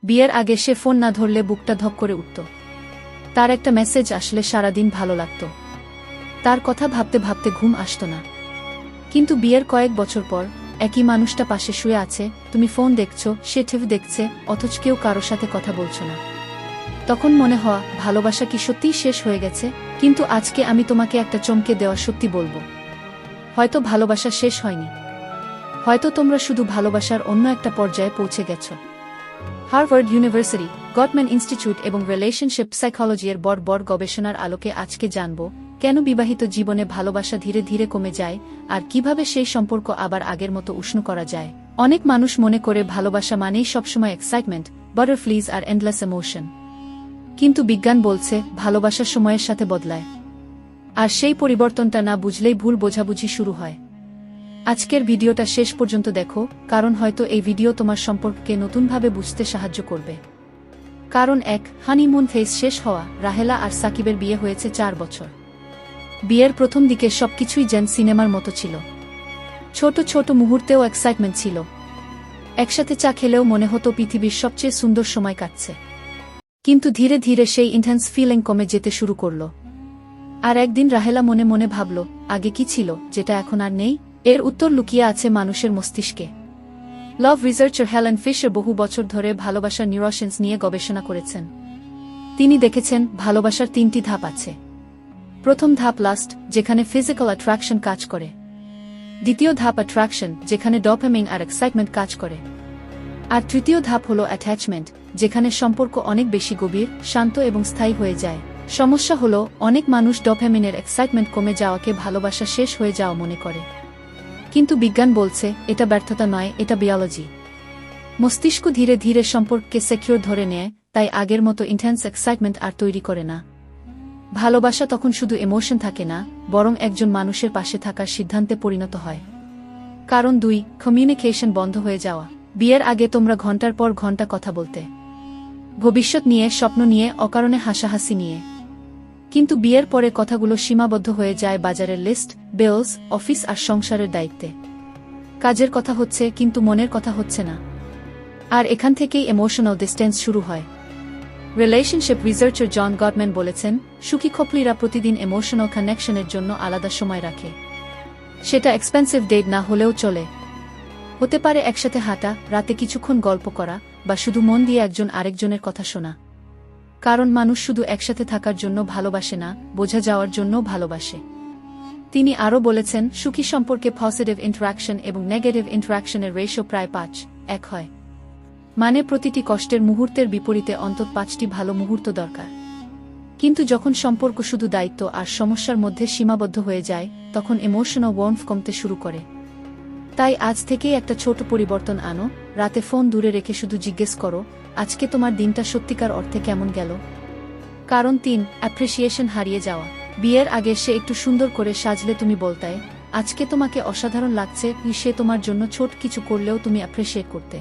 বিয়ের আগে সে ফোন না ধরলে বুকটা ধক করে উঠত। তার একটা মেসেজ আসলে সারাদিন ভালো লাগত। তার কথা ভাবতে ভাবতে ঘুম আসত না। কিন্তু বিয়ের কয়েক বছর পর একই মানুষটা পাশে শুয়ে আছে, তুমি ফোন দেখছ, সে টিভি দেখছে, অথচ কেউ কারো সাথে কথা বলছো না। তখন মনে হওয়া ভালোবাসা কি সত্যিই শেষ হয়ে গেছে? কিন্তু আজকে আমি তোমাকে একটা চমকে দেওয়া সত্যি বলবো। হয়তো ভালোবাসা শেষ হয়নি, হয়তো তোমরা শুধু ভালোবাসার অন্য একটা পর্যায়ে পৌঁছে গেছো। হার্ভার্ড ইউনিভার্সিটি, গটম্যান ইনস্টিটিউট এবং রিলেশনশিপ সাইকোলজির বড় গবেষণার আলোকে আজকে জানব কেন বিবাহিত জীবনে ভালোবাসা ধীরে ধীরে কমে যায় আর কিভাবে সেই সম্পর্ক আবার আগের মতো উষ্ণ করা যায়। অনেক মানুষ মনে করে ভালোবাসা মানেই সবসময় এক্সাইটমেন্ট, বাটারফ্লিজ আর এন্ডলেস ইমোশন। কিন্তু বিজ্ঞান বলছে ভালোবাসা সময়ের সাথে বদলায়, আর সেই পরিবর্তনটা না বুঝলেই ভুল বোঝাবুঝি শুরু হয়। আজকের ভিডিওটা শেষ পর্যন্ত দেখো, কারণ হয়তো এই ভিডিও তোমার সম্পর্ককে নতুনভাবে বুঝতে সাহায্য করবে। কারণ এক, হানিমুন ফেজ শেষ হওয়া। রাহেলা আর সাকিবের বিয়ে হয়েছে 4 বছর। বিয়ের প্রথম দিকে সবকিছুই যেন সিনেমার মতো ছিল। ছোট ছোট মুহূর্তেও এক্সাইটমেন্ট ছিল। একসাথে চা খেলেও মনে হতো পৃথিবীর সবচেয়ে সুন্দর সময় কাটছে। কিন্তু ধীরে ধীরে সেই ইন্টেন্স ফিলিং কমে যেতে শুরু করল। আর একদিন রাহেলা মনে মনে ভাবল, আগে কি ছিল যেটা এখন আর নেই? এর উত্তর লুকিয়ে আছে মানুষের মস্তিষ্কে। লাভ রিসার্চার হেলেন ফিশার বহু বছর ধরে ভালোবাসার নিউরোসায়েন্স নিয়ে গবেষণা করেছেন। তিনি দেখেছেন ভালোবাসার 3টি ধাপ আছে। প্রথম ধাপ লাস্ট, যেখানে ফিজিক্যাল অ্যাট্রাকশন কাজ করে। দ্বিতীয় ধাপ অ্যাট্রাকশন, যেখানে ডোপামিন আর এক্সাইটমেন্ট কাজ করে। আর তৃতীয় ধাপ হল অ্যাটাচমেন্ট, যেখানে সম্পর্ক অনেক বেশি গভীর, শান্ত এবং স্থায়ী হয়ে যায়। সমস্যা হল অনেক মানুষ ডোপামিনের এক্সাইটমেন্ট কমে যাওয়াকে ভালোবাসা শেষ হয়ে যাওয়া মনে করে। কিন্তু বিজ্ঞান বলছে এটা ব্যর্থতা নয়, এটা বায়োলজি। মস্তিষ্ক ধীরে ধীরে সম্পর্ককে সিকিউর ধরে নেয়, তাই আগের মতো ইন্টেন্স এক্সাইটমেন্ট আর তৈরি করে না। ভালোবাসা তখন শুধু ইমোশন থাকে না, বরং একজন মানুষের পাশে থাকার সিদ্ধান্তে পরিণত হয়। কারণ 2, কমিউনিকেশন বন্ধ হয়ে যাওয়া। বিয়ের আগে তোমরা ঘন্টার পর ঘন্টা কথা বলতে, ভবিষ্যৎ নিয়ে, স্বপ্ন নিয়ে, অকারণে হাসাহাসি নিয়ে। কিন্তু বিয়ের পরে কথাগুলো সীমাবদ্ধ হয়ে যায় বাজারের লিস্ট, বিলস, অফিস আর সংসারের দায়িত্বে। কাজের কথা হচ্ছে কিন্তু মনের কথা হচ্ছে না। আর এখান থেকেই ইমোশনাল ডিস্টেন্স শুরু হয়। রিলেশনশিপ রিসার্চার জন গটম্যান বলেছেন, সুখী কাপলরা প্রতিদিন ইমোশনাল কানেকশনের জন্য আলাদা সময় রাখে। সেটা এক্সপেন্সিভ ডেট না হলেও চলে। হতে পারে একসাথে হাঁটা, রাতে কিছুক্ষণ গল্প করা, বা শুধু মন দিয়ে একজন আরেকজনের কথা শোনা। কারণ মানুষ শুধু একসাথে থাকার জন্য ভালোবাসে না, বোঝা যাওয়ার জন্যও ভালোবাসে। তিনি আরও বলেছেন, সুখী সম্পর্কে পজিটিভ ইন্টারাকশন এবং নেগেটিভ ইন্টারাকশনের রেশিও প্রায় 5:1 হয়। মানে প্রতিটি কষ্টের মুহূর্তের বিপরীতে অন্তত 5টি ভালো মুহূর্ত দরকার। কিন্তু যখন সম্পর্ক শুধু দায়িত্ব আর সমস্যার মধ্যে সীমাবদ্ধ হয়ে যায়, তখন ইমোশনাল ওয়ার্মথ কমতে শুরু করে। তাই আজ থেকেই একটা ছোট পরিবর্তন আনো। রাতে ফোন দূরে রেখে শুধু জিজ্ঞেস করো, আজকে তোমার দিনটা সত্যিকার অর্থে কেমন গেল? কারণ 3, অ্যাপ্রিসিয়েশন হারিয়ে যাওয়া। বিয়ের আগে সে একটু সুন্দর করে সাজলে তুমি বলতে, আজকে তোমাকে অসাধারণ লাগছে। সে তোমার জন্য ছোট কিছু করলেও তুমি অ্যাপ্রিসিয়েট করতে।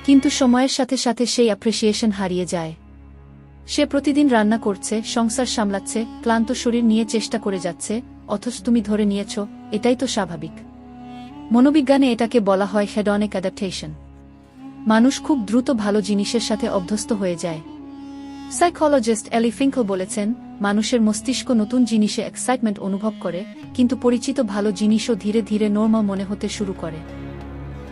কিন্তু সময়ের সাথে সাথে সেই অ্যাপ্রিসিয়েশন হারিয়ে যায়। সে প্রতিদিন রান্না করছে, সংসার সামলাচ্ছে, ক্লান্ত শরীর নিয়ে চেষ্টা করে যাচ্ছে, অথচ তুমি ধরে নিয়েছ এটাই তো স্বাভাবিক। মনোবিজ্ঞানে এটাকে বলা হয় হেডনিক অ্যাডাপ্টেশন। মানুষ খুব দ্রুত ভালো জিনিসের সাথে অভ্যস্ত হয়ে যায়। সাইকোলজিস্ট এলি ফিঙ্কল বলেছেন, মানুষের মস্তিষ্ক নতুন জিনিসে এক্সাইটমেন্ট অনুভব করে, কিন্তু পরিচিত ভালো জিনিসও ধীরে ধীরে নরমাল মনে হতে শুরু করে।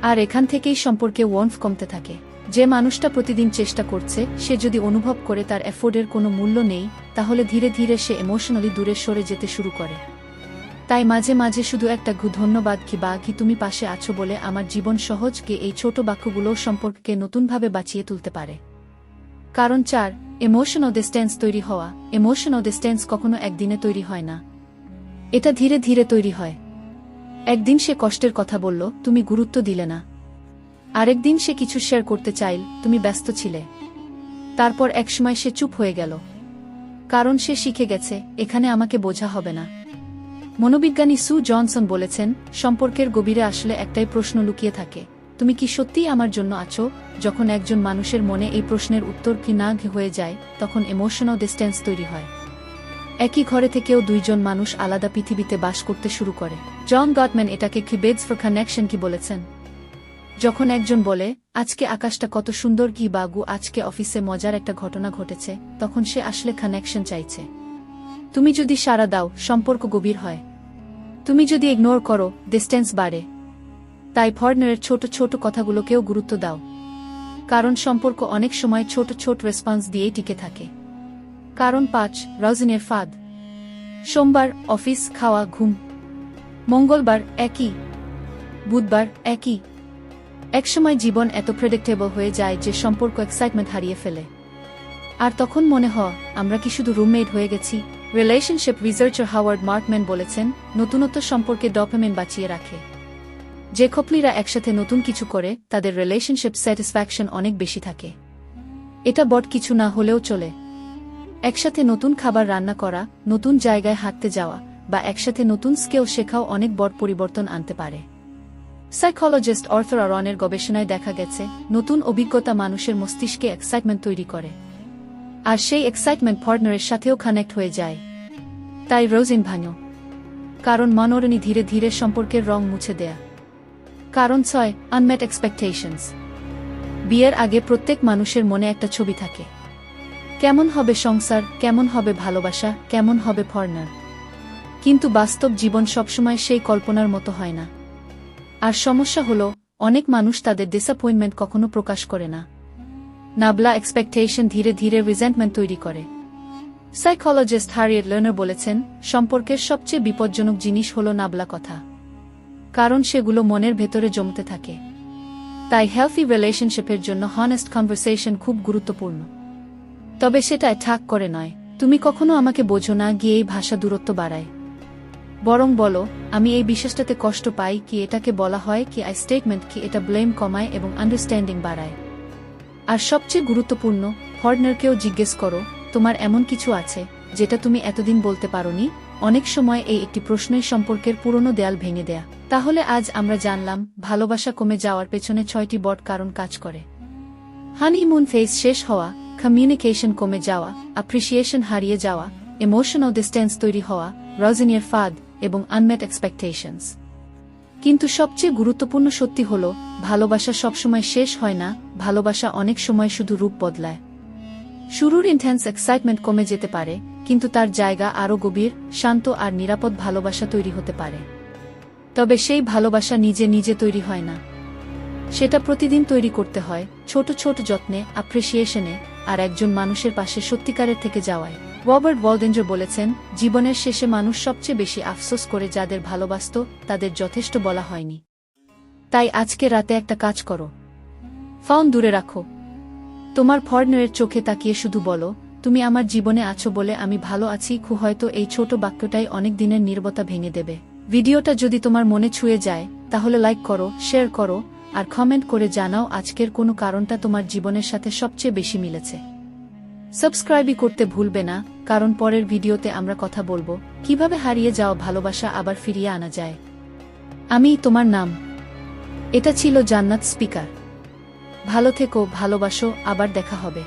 আর এখান থেকেই সম্পর্কে ওয়ার্মথ কমতে থাকে। যে মানুষটা প্রতিদিন চেষ্টা করছে, সে যদি অনুভব করে তার এফোর্টের কোনো মূল্য নেই, তাহলে ধীরে ধীরে সে ইমোশনালি দূরে সরে যেতে শুরু করে। তাই মাঝে মাঝে শুধু একটা ধন্যবাদ কি তুমি পাশে আছো বলে আমার জীবন সহজ কে, এই ছোট বাক্যগুলো সম্পর্ককে নতুনভাবে বাঁচিয়ে তুলতে পারে। কারণ 4, ইমোশনাল ডিস্টেন্স তৈরি হওয়া। ইমোশনাল ডিস্টেন্স কখনো একদিনে তৈরি হয় না, এটা ধীরে ধীরে তৈরি হয়। একদিন সে কষ্টের কথা বলল, তুমি গুরুত্ব দিলে না। আরেকদিন সে কিছু শেয়ার করতে চাইল, তুমি ব্যস্ত ছিলে। তারপর একসময় সে চুপ হয়ে গেল। কারণ সে শিখে গেছে, এখানে আমাকে বোঝা হবে না। মনোবিজ্ঞানী সু জনসন বলেছেন, সম্পর্কের গভীরে আসলে একটাই প্রশ্ন লুকিয়ে থাকে, তুমি কি সত্যিই আমার জন্য আছো? যখন একজন মানুষের মনে এই প্রশ্নের উত্তর কি না হয়ে যায়, তখন ইমোশনাল ডিস্টেন্স তৈরি হয়। একই ঘরে থেকেও 2 জন মানুষ আলাদা পৃথিবীতে বাস করতে শুরু করে। জন গটম্যান এটাকে কি বেডস ফর কানেকশন কি বলেছেন। যখন একজন বলে, আজকে আকাশটা কত সুন্দর, কি বাগু আজকে অফিসে মজার একটা ঘটনা ঘটেছে। তখন সে আসলে কানেকশন চাইছে। তুমি যদি সাড়া দাও, সম্পর্ক গভীর হয়। তুমি যদি ইগনোর করো, ডিস্টেন্স বাড়ে। তাই পার্টনারের ছোট ছোট কথাগুলোকেও গুরুত্ব দাও, কারণ সম্পর্ক অনেক সময় ছোট ছোট রেসপন্স দিয়েই টিকে থাকে। কারণ 5 রজনীর ফাঁদ। সোমবার অফিস, খাওয়া, ঘুম। মঙ্গলবার একই, বুধবার একই। একসময় জীবন এত প্রেডিক্টেবল হয়ে যায় যে সম্পর্ক এক্সাইটমেন্ট হারিয়ে ফেলে। আর তখন মনে হয় আমরা কি শুধু রুমমেট হয়ে গেছি। রিলেশনশিপ রিসার্চার হাওয়ার্ড মার্কম্যান বলেছেন, নতুনত্ব সম্পর্কে ডোপামিন বাঁচিয়ে রাখে। যে কাপলরা একসাথে নতুন কিছু করে তাদের রিলেশনশিপ স্যাটিসফ্যাকশন অনেক বেশি থাকে। এটা বড় কিছু না হলেও চলে। একসাথে নতুন খাবার রান্না করা, নতুন জায়গায় হাঁটতে যাওয়া বা একসাথে নতুন স্কিল শেখাও অনেক বড় পরিবর্তন আনতে পারে। সাইকোলজিস্ট আর্থার অরনের গবেষণায় দেখা গেছে, নতুন অভিজ্ঞতা মানুষের মস্তিষ্কে এক্সাইটমেন্ট তৈরি করে। আর সেই এক্সাইটমেন্ট পার্টনারের সাথেও কানেক্ট হয়ে যায়। তাই রোজিন ভাঙো, কারণ মনোরণী ধীরে ধীরে সম্পর্কের রং মুছে দেয়া। কারণ 6 আনমেট এক্সপেকটেশনস। বিয়ের আগে প্রত্যেক মানুষের মনে একটা ছবি থাকে। কেমন হবে সংসার, কেমন হবে ভালোবাসা, কেমন হবে পার্টনার। কিন্তু বাস্তব জীবন সবসময় সেই কল্পনার মতো হয় না। আর সমস্যা হলো, অনেক মানুষ তাদের ডিসঅ্যাপয়েন্টমেন্ট কখনো প্রকাশ করে না। নাবলা এক্সপেকটেশন ধীরে ধীরে রিজেন্টমেন্ট তৈরি করে। সাইকোলজিস্ট হ্যারিয়েট লার্নার বলেছেন, সম্পর্কের সবচেয়ে বিপজ্জনক জিনিস হলো নাবলা কথা, কারণ সেগুলো মনের ভেতরে জমতে থাকে। তাই হেলথি রিলেশনশিপের জন্য হনেস্ট কনভারসেশন খুব গুরুত্বপূর্ণ। তবে সেটা ঠাক করে নয়, তুমি কখনো আমাকে বোঝো না গিয়ে এই ভাষা দূরত্ব বাড়ায়। বরং বলো, আমি এই বিশ্বাসটাতে কষ্ট পাই, কি এটাকে বলা হয় কি আই স্টেটমেন্ট, কি এটা ব্লেম কমায় এবং আন্ডারস্ট্যান্ডিং বাড়ায়। আর সবচেয়ে গুরুত্বপূর্ণ, পার্টনারকেও জিজ্ঞেস করো, তোমার এমন কিছু আছে যেটা তুমি এতদিন বলতে পারোনি। অনেক সময় এই একটি প্রশ্নই সম্পর্কের পুরনো দেয়াল ভেঙে দেয়া। তাহলে আজ আমরা জানলাম, ভালোবাসা কমে যাওয়ার পেছনে 6টি বড় কারণ কাজ করে। হানিমুন ফেজ শেষ হওয়া, কমিউনিকেশন কমে যাওয়া, অ্যাপ্রিসিয়েশন হারিয়ে যাওয়া, ইমোশনাল ডিস্টেন্স তৈরি হওয়া, রজনীর ফাঁদ এবং আনমেট এক্সপেকটেশনস। কিন্তু সবচেয়ে গুরুত্বপূর্ণ সত্যি হল, ভালোবাসা সবসময় শেষ হয় না। ভালোবাসা অনেক সময় শুধু রূপ বদলায়। শুরুর ইন্টেন্স এক্সাইটমেন্ট কমে যেতে পারে, কিন্তু তার জায়গা আরও গভীর, শান্ত আর নিরাপদ ভালোবাসা তৈরি হতে পারে। তবে সেই ভালোবাসা নিজে নিজে তৈরি হয় না। সেটা প্রতিদিন তৈরি করতে হয়, ছোট ছোট যত্নে, অ্যাপ্রিসিয়েশনে, আর একজন মানুষের পাশে সত্যিকারের থেকে যাওয়ায়। রবার্ট ওয়ালডেঞ্জার বলেছেন, জীবনের শেষে মানুষ সবচেয়ে বেশি আফসোস করে যাদের ভালোবাসত তাদের যথেষ্ট বলা হয়নি। তাই আজকে রাতে একটা কাজ করো, ফোন দূরে রাখো। তোমার পার্টনারের চোখে তাকিয়ে শুধু বলো, তুমি আমার জীবনে আছো বলে আমি ভালো আছি। হয়তো এই ছোট বাক্যটাই অনেক দিনের নীরবতা ভেঙে দেবে। ভিডিওটা যদি তোমার মনে ছুঁয়ে যায়, তাহলে লাইক করো, শেয়ার করো, আর কমেন্ট করে জানাও আজকের কোনো কারণটা তোমার জীবনের সাথে সবচেয়ে বেশি মিলেছে। সাবস্ক্রাইবই করতে ভুলবে না, কারণ পরের ভিডিওতে আমরা কথা বলবো কিভাবে হারিয়ে যাওয়া ভালোবাসা আবার ফিরিয়ে আনা যায়। আমি তোমার নাম। এটা ছিল জান্নাত স্পিকার। ভালো থেকো, ভালোবাসো, আবার দেখা হবে।